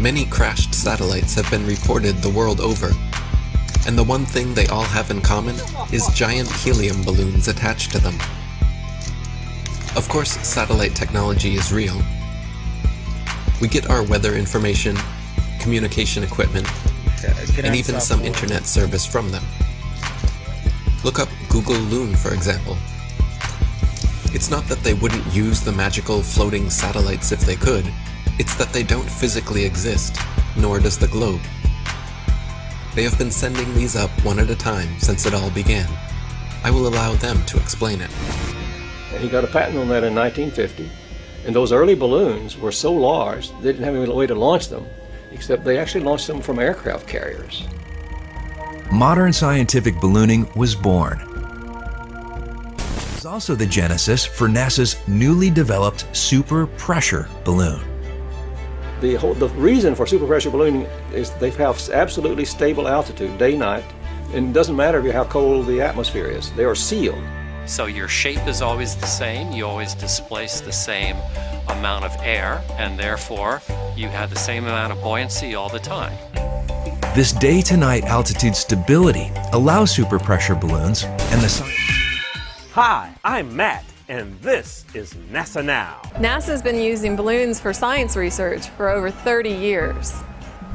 Many crashed satellites have been reported the world over. And the one thing they all have in common is giant helium balloons attached to them. Of course, satellite technology is real. We get our weather information, communication equipment, and even some internet service from them. Look up Google Loon, for example. It's not that they wouldn't use the magical floating satellites if they could, it's that they don't physically exist, nor does the globe. They have been sending these up one at a time since it all began. I will allow them to explain it. And he got a patent on that in 1950. And those early balloons were so large, they didn't have any way to launch them, except they actually launched them from aircraft carriers. Modern scientific ballooning was born. It was also the genesis for NASA's newly developed super pressure balloon. The reason for super pressure ballooning is they have absolutely stable altitude, day, night, and it doesn't matter how cold the atmosphere is. They are sealed. So your shape is always the same, you always displace the same amount of air, and therefore you have the same amount of buoyancy all the time. This day-to-night altitude stability allows super pressure balloons and the... Hi, I'm Matt, and this is NASA Now. NASA's been using balloons for science research for over 30 years.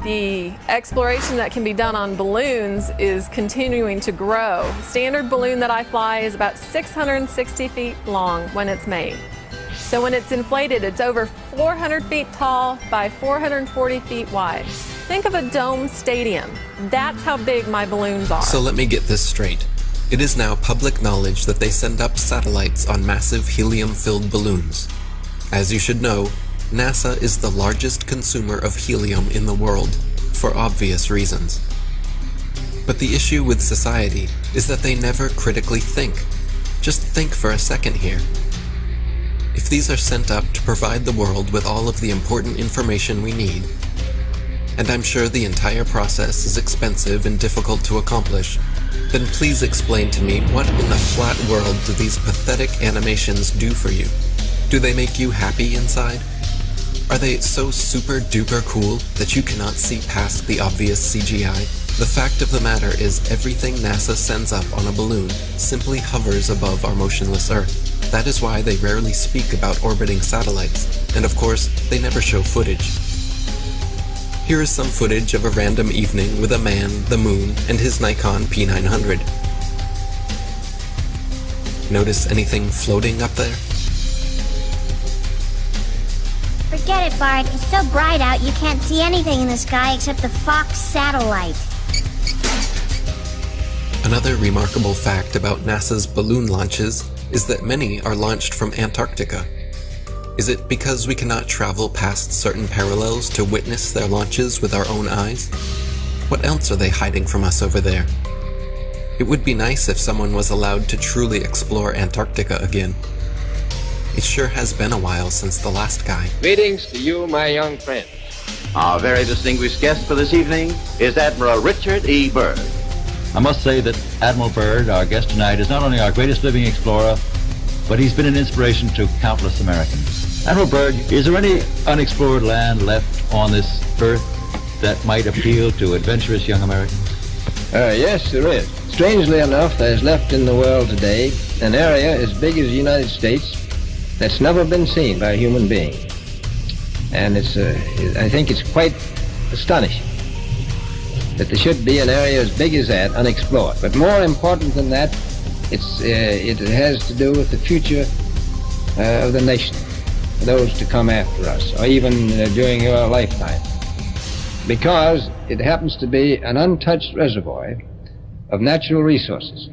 The exploration that can be done on balloons is continuing to grow. The standard balloon that I fly is about 660 feet long when it's made. So when it's inflated, it's over 400 feet tall by 440 feet wide. Think of a dome stadium. That's how big my balloons are. So let me get this straight. It is now public knowledge that they send up satellites on massive helium-filled balloons. As you should know, NASA is the largest consumer of helium in the world, for obvious reasons. But the issue with society is that they never critically think. Just think for a second here. If these are sent up to provide the world with all of the important information we need, and I'm sure the entire process is expensive and difficult to accomplish, then please explain to me what in the flat world do these pathetic animations do for you? Do they make you happy inside? Are they so super duper cool that you cannot see past the obvious CGI? The fact of the matter is everything NASA sends up on a balloon simply hovers above our motionless Earth. That is why they rarely speak about orbiting satellites, and of course, they never show footage. Here is some footage of a random evening with a man, the moon, and his Nikon P900. Notice anything floating up there? Forget it, Bart. It's so bright out you can't see anything in the sky except the Fox satellite. Another remarkable fact about NASA's balloon launches is that many are launched from Antarctica. Is it because we cannot travel past certain parallels to witness their launches with our own eyes? What else are they hiding from us over there? It would be nice if someone was allowed to truly explore Antarctica again. It sure has been a while since the last guy. Greetings to you, my young friend. Our very distinguished guest for this evening is Admiral Richard E. Byrd. I must say that Admiral Byrd, our guest tonight, is not only our greatest living explorer, but he's been an inspiration to countless Americans. Admiral Byrd, is there any unexplored land left on this earth that might appeal to adventurous young Americans? Yes, there is. Strangely enough, there's left in the world today an area as big as the United States that's never been seen by a human being. And I think it's quite astonishing that there should be an area as big as that unexplored. But more important than that, it has to do with the future of the nation, those to come after us, or even during your lifetime. Because it happens to be an untouched reservoir of natural resources.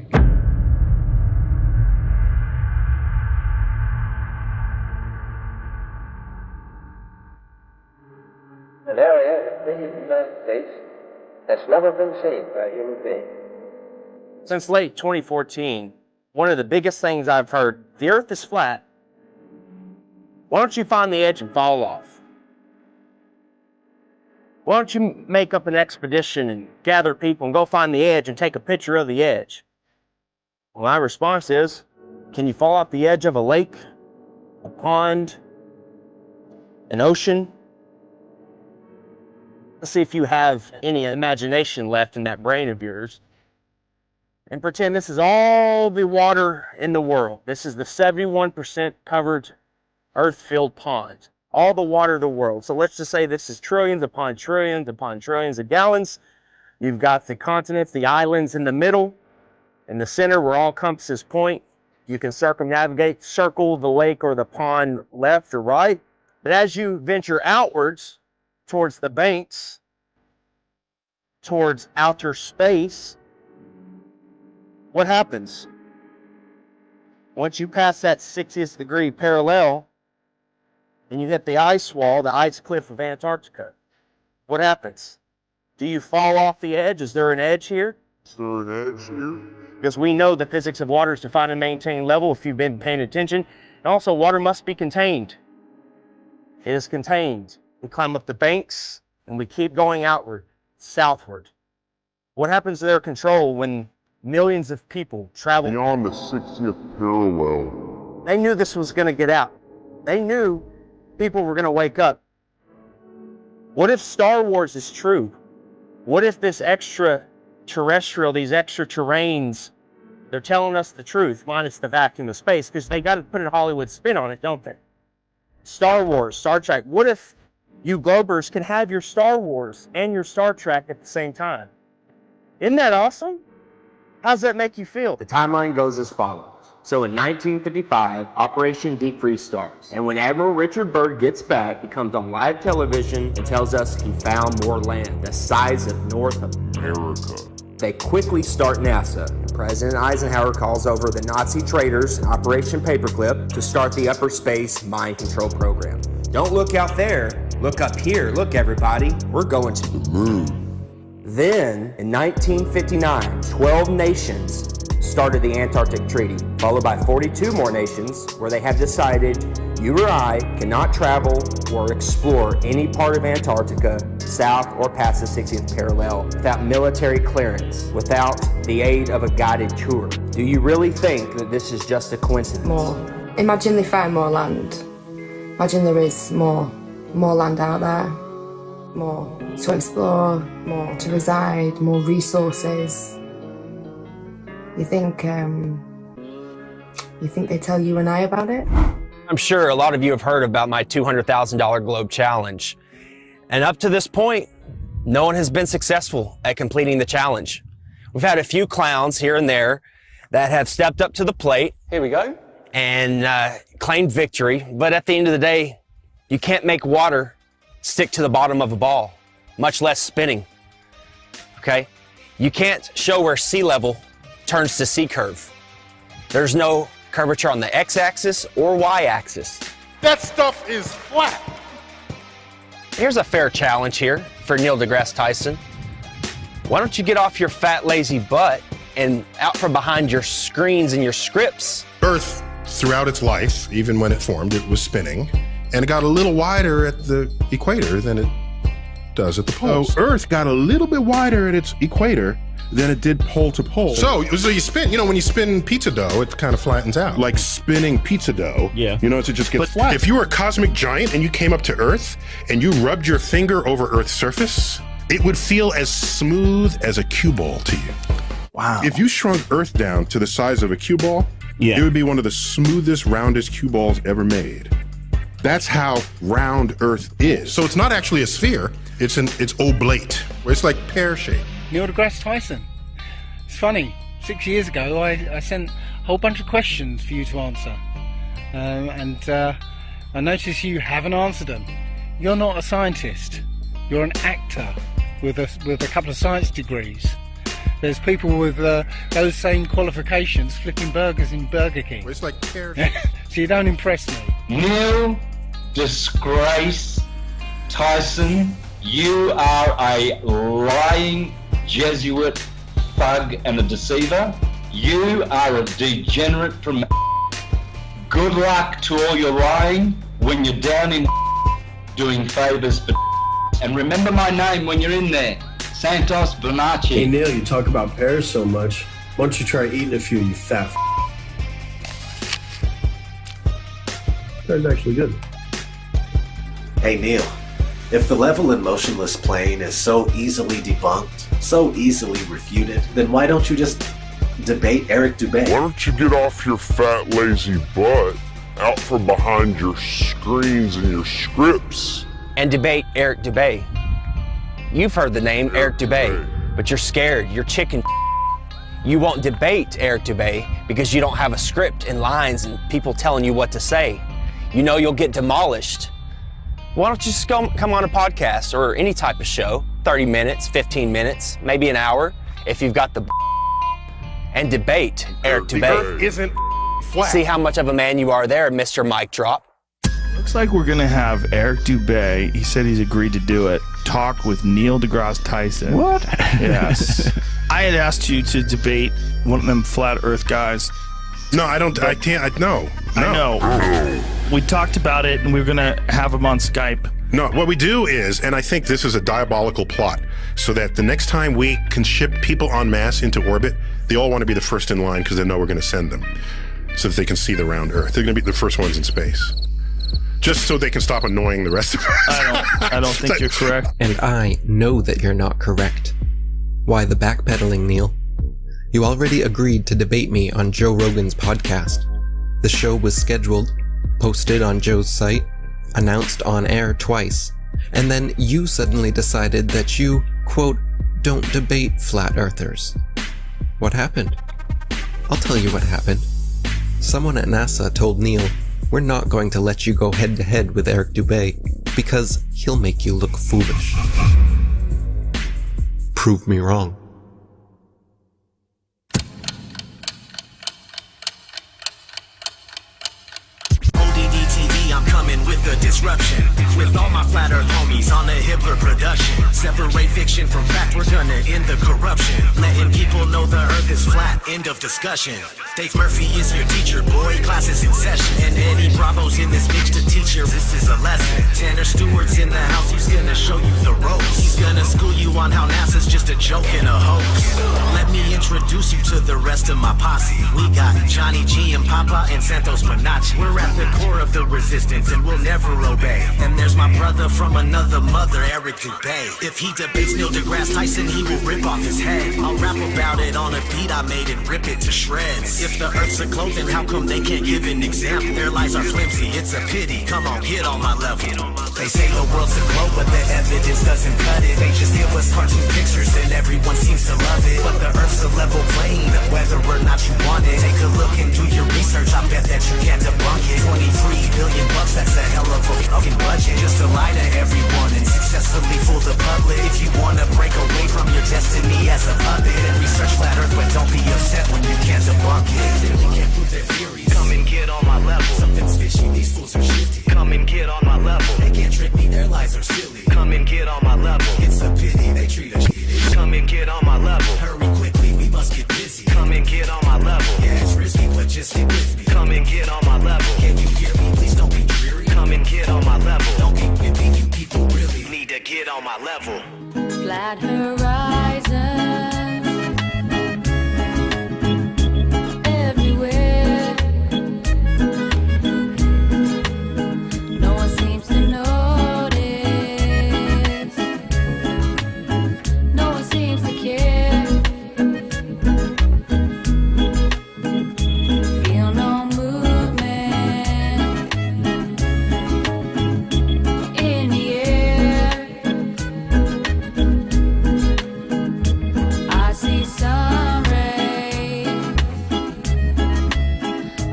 An area as big as the United States that's never been seen by a human being. Since late 2014, one of the biggest things I've heard, the Earth is flat. Why don't you find the edge and fall off? Why don't you make up an expedition and gather people and go find the edge and take a picture of the edge? Well, my response is, can you fall off the edge of a lake, a pond, an ocean? Let's see if you have any imagination left in that brain of yours. And pretend this is all the water in the world. This is the 71% covered earth-filled pond. All the water of the world. So let's just say this is trillions upon trillions of gallons. You've got the continents, the islands in the middle. In the center where all compasses point, you can circumnavigate, circle the lake or the pond left or right. But as you venture outwards, towards the banks, towards outer space, what happens? Once you pass that 60th degree parallel and you hit the ice wall, the ice cliff of Antarctica, what happens? Do you fall off the edge? Is there an edge here? Is there an edge here? Because we know the physics of water is defined and maintained level if you've been paying attention. And also, water must be contained. It is contained. We climb up the banks and we keep going outward, southward. What happens to their control when millions of people travel beyond the 60th parallel? They knew this was going to get out. They knew people were going to wake up. What if Star Wars is true? What if this extraterrestrial, these extra terrains, they're telling us the truth, minus the vacuum of space, because they got to put a Hollywood spin on it, don't they? Star Wars, Star Trek. What if you Globers can have your Star Wars and your Star Trek at the same time? Isn't that awesome? How does that make you feel? The timeline goes as follows. So in 1955, Operation Deep Freeze starts. And when Admiral Richard Byrd gets back, he comes on live television and tells us he found more land, the size of North America. They quickly start NASA. President Eisenhower calls over the Nazi traitors, Operation Paperclip, to start the upper space mind control program. Don't look out there, look up here. Look, everybody, we're going to the moon. Then, in 1959, 12 nations started the Antarctic Treaty, followed by 42 more nations where they have decided you or I cannot travel or explore any part of Antarctica south or past the 60th parallel without military clearance, without the aid of a guided tour. Do you really think that this is just a coincidence? More. Imagine they find more land. Imagine there is more land out there, more to explore, more to reside, more resources. You think they tell you and I about it? I'm sure a lot of you have heard about my $200,000 globe challenge. And up to this point, no one has been successful at completing the challenge. We've had a few clowns here and there that have stepped up to the plate. Here we go. And claimed victory. But at the end of the day, you can't make water stick to the bottom of a ball, much less spinning. Okay? You can't show where sea level turns to C curve. There's no curvature on the x-axis or y-axis. That stuff is flat. Here's a fair challenge here for Neil deGrasse Tyson. Why don't you get off your fat, lazy butt and out from behind your screens and your scripts? Earth, throughout its life, even when it formed, it was spinning, and it got a little wider at the equator than it does at the poles. So Earth got a little bit wider at its equator than it did pole to pole. So you spin, when you spin pizza dough, it kind of flattens out. Like spinning pizza dough. Yeah. It just gets flat. If you were a cosmic giant and you came up to Earth and you rubbed your finger over Earth's surface, it would feel as smooth as a cue ball to you. Wow. If you shrunk Earth down to the size of a cue ball, it would be one of the smoothest, roundest cue balls ever made. That's how round Earth is. So it's not actually a sphere, it's oblate. It's like pear-shaped. Neil deGrasse Tyson. It's funny, 6 years ago I sent a whole bunch of questions for you to answer. And I notice you haven't answered them. You're not a scientist. You're an actor with a couple of science degrees. There's people with those same qualifications flipping burgers in Burger King. It's like pear. So you don't impress me. Neil Disgrace Tyson, you are a lying Jesuit thug and a deceiver. You are a degenerate from. Good luck to all your lying when you're down in doing favors for. And remember my name when you're in there. Santos Bonacci. Hey Neil, you talk about pears so much. Why don't you try eating a few, you fat Pear's actually good. Hey Neil, if the level and motionless plane is so easily debunked, so easily refuted, then why don't you just debate Eric Dubay? Why don't you get off your fat, lazy butt, out from behind your screens and your scripts, and debate Eric Dubay? You've heard the name Eric Dubay, but you're scared. You're chicken. You won't debate Eric Dubay because you don't have a script and lines and people telling you what to say. You know you'll get demolished. Why don't you just come on a podcast or any type of show, 30 minutes, 15 minutes, maybe an hour, if you've got the and debate Eric Dubay. The Earth isn't flat. See how much of a man you are there, Mr. Mic Drop. Looks like we're gonna have Eric Dubay, he said he's agreed to do it, talk with Neil deGrasse Tyson. What? Yes. I had asked you to debate one of them flat earth guys. No, I can't, no. I know. We talked about it and we were gonna have him on Skype. No, what we do is, and I think this is a diabolical plot, so that the next time we can ship people en masse into orbit, they all want to be the first in line because they know we're gonna send them, so that they can see the round Earth. They're gonna be the first ones in space. Just so they can stop annoying the rest of us. I don't think you're correct. And I know that you're not correct. Why the backpedaling, Neil? You already agreed to debate me on Joe Rogan's podcast. The show was scheduled, posted on Joe's site, announced on air twice, and then you suddenly decided that you, quote, don't debate flat earthers. What happened? I'll tell you what happened. Someone at NASA told Neil, we're not going to let you go head-to-head with Eric Dubay because he'll make you look foolish. Prove me wrong. ODD-TV, I'm coming with a disruption. With all my flat earth homies on a Hitler production. Separate fiction from fact, we're gonna end the corruption. Letting people know the earth is flat, end of discussion. Dave Murphy is your teacher, boy, class is in session. And Eddie Bravo's in this mix to teach you, this is a lesson. Tanner Stewart's in the house, he's gonna show you the ropes. He's gonna school you on how NASA's just a joke and a hoax. Let me introduce you to the rest of my posse. We got Johnny G and Papa and Santos Bonacci. We're at the core of the resistance and we'll never obey. And there's my brother from another mother, Eric Dubay. If he debates Neil deGrasse Tyson, he will rip off his head. I'll rap about it on a beat I made and rip it to shreds. If the earth's a globe, then how come they can't give an example? Their lies are flimsy, it's a pity. Come on, get on my level. They say the world's a globe, but the evidence doesn't cut it. They just give us cartoon pictures and everyone seems to love it. But the earth's a level plane, whether or not you want it. Take a look and do your research, I bet that you can't debunk it. $23 billion, that's a hell of a fucking budget. Just to lie to everyone and successfully fool the public. If you wanna break away from your destiny as a puppet, then research flat earth, but don't be upset when you can't debunk it. They can't prove their theories. Come and get on my level. Something's fishy, these fools are shifty. flat horizon everywhere. No one seems to notice. No one seems to care. Feel no movement in the air. I see sun rays.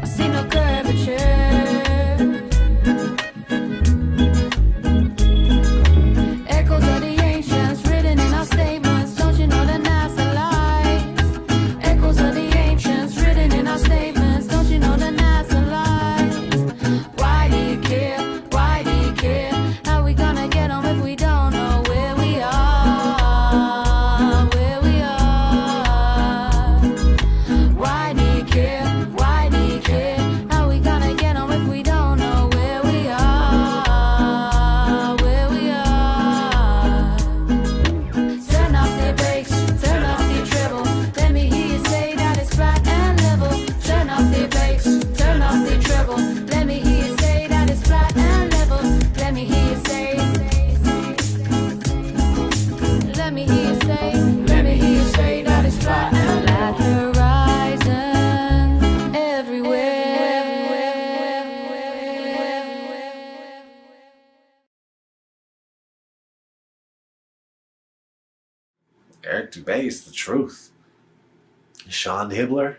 I see no curvature. Echoes of the ancients written in our statements. Don't you know the NASA lies? Echoes of the ancients written in our statements. Don't you know the NASA lies? Why do you care? Why do you care? How we gonna get home if we don't know where we are? Where we are? Why do you care? Why do you care? How we gonna get home if we don't know where we are? Where we are? Turn off the bass, turn off the treble. Let me hear you say that it's flat and level. Turn off the bass, turn off the treble. Let me hear you say that it's flat and level. Let me hear you say. Let me hear you say. Let me hear you say that it's flat and level. Horizon everywhere. Eric Dubé is the truth. Sean Hibbler,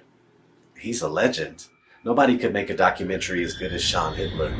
he's a legend. Nobody could make a documentary as good as Sean Hibbler.